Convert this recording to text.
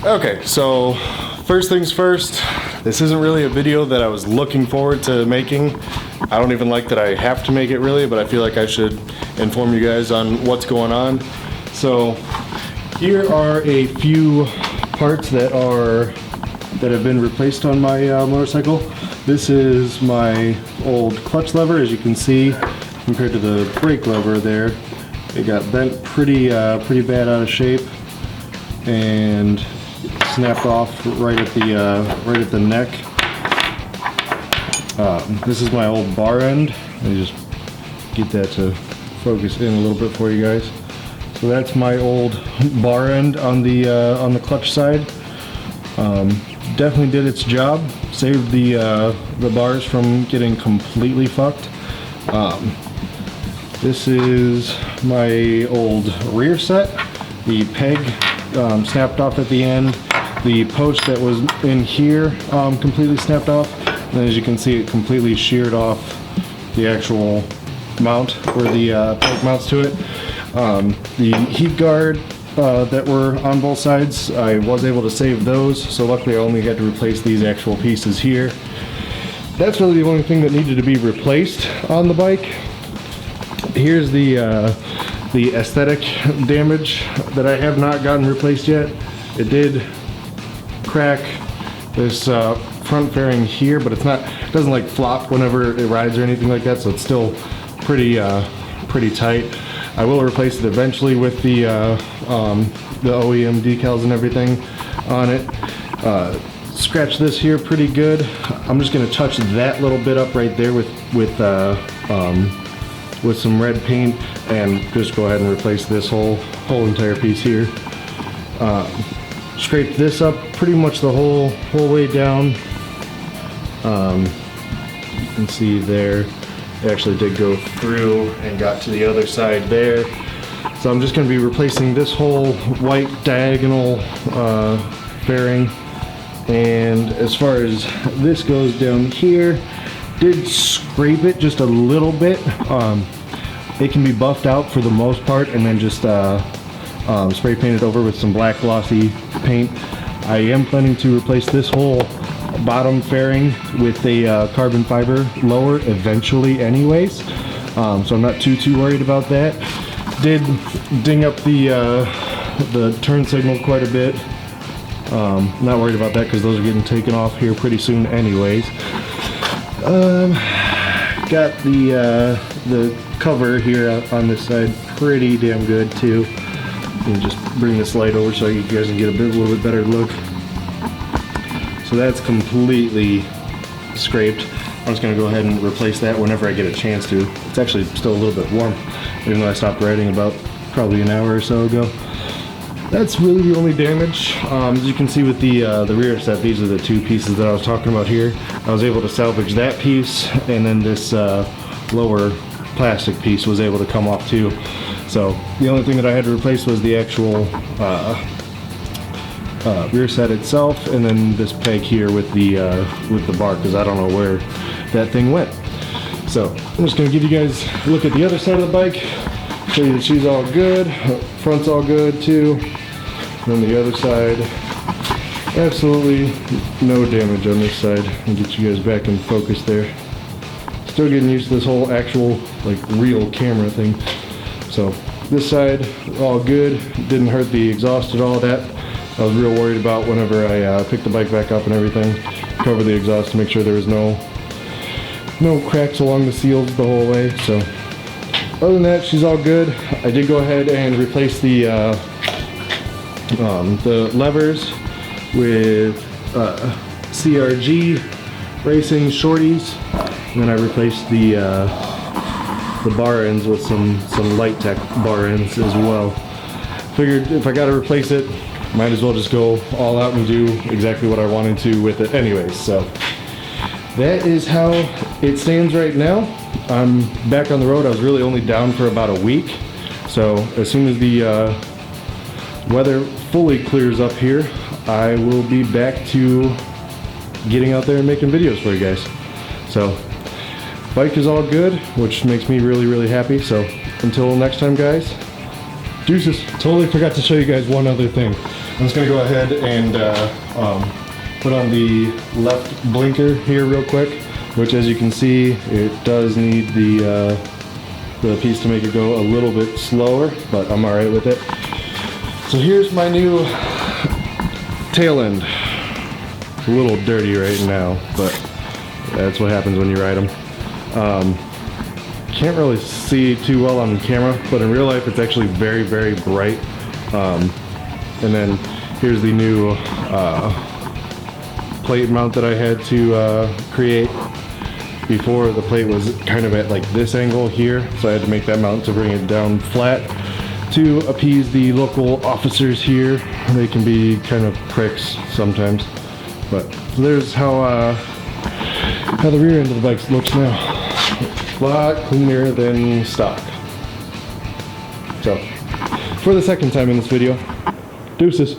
Okay, so first things first, this isn't really a video that I was looking forward to making. I don't even like that I have to make it really, but I feel like I should inform you guys on what's going on. So here are a few parts that have been replaced on my motorcycle. This is my old clutch lever, as you can see, compared to the brake lever there. It got bent pretty bad out of shape and snapped off right at the neck. This is my old bar end. Let me just get that to focus in a little bit for you guys. So that's my old bar end on the clutch side. Definitely did its job. Saved the bars from getting completely fucked. This is my old rear set. The peg snapped off at the end. The post that was in here completely snapped off. And as you can see, it completely sheared off the actual mount, or the peg mounts to it. The heat guard that were on both sides, I was able to save those, so luckily I only had to replace these actual pieces here. That's really the only thing that needed to be replaced on the bike. Here's the aesthetic damage that I have not gotten replaced yet. It did crack this front fairing here, but it doesn't like flop whenever it rides or anything like that, so it's still pretty tight. I will replace it eventually with the OEM decals and everything on it. Scratch this here pretty good. I'm just going to touch that little bit up right there with some red paint, and just go ahead and replace this whole entire piece here. Scrape this up pretty much the whole way down. You can see there, it actually did go through and got to the other side there. So I'm just going to be replacing this whole white diagonal fairing. And as far as this goes down here, did scrape it just a little bit. It can be buffed out for the most part, and then just spray painted over with some black glossy paint. I am planning to replace this whole bottom fairing with a carbon fiber lower eventually anyways, so I'm not too worried about that. Did ding up the turn signal quite a bit. Not worried about that because those are getting taken off here pretty soon anyways. Got the cover here on this side pretty damn good too. And just bring this light over so you guys can get a little bit better look. So that's completely scraped. I'm just going to go ahead and replace that whenever I get a chance to. It's actually still a little bit warm, even though I stopped riding about probably an hour or so ago. That's really the only damage. As you can see with the rear set, these are the two pieces that I was talking about here. I was able to salvage that piece, and then this lower plastic piece was able to come off too. So the only thing that I had to replace was the actual rear set itself, and then this peg here with the bar, because I don't know where that thing went. So I'm just going to give you guys a look at the other side of the bike, show you that she's all good, front's all good too, and then the other side, absolutely no damage on this side. I'll get you guys back in focus there. Still getting used to this whole actual like real camera thing. So this side, all good, didn't hurt the exhaust at all. That I was real worried about whenever I picked the bike back up and everything. Cover the exhaust to make sure there was no cracks along the seals the whole way. So other than that, she's all good. I did go ahead and replace the levers with CRG Racing Shorties, and then I replaced the bar ends with some Light Tech bar ends as well. Figured if I got to replace it, might as well just go all out and do exactly what I wanted to with it anyways. So that is how it stands right now. I'm back on the road. I was really only down for about a week, so as soon as the weather fully clears up here, I will be back to getting out there and making videos for you guys. So bike is all good, which makes me really happy. So until next time, guys, deuces. Totally forgot to show you guys one other thing. I'm just gonna go ahead and put on the left blinker here real quick, which, as you can see, it does need the piece to make it go a little bit slower, but I'm all right with it. So here's my new tail end. It's a little dirty right now, but that's what happens when you ride them. Can't really see too well on camera, but in real life it's actually very, very bright. And then here's the new plate mount that I had to create. Before, the plate was kind of at like this angle here, so I had to make that mount to bring it down flat to appease the local officers here. They can be kind of pricks sometimes, but there's how the rear end of the bike looks now. A lot cleaner than stock. So, for the second time in this video, deuces.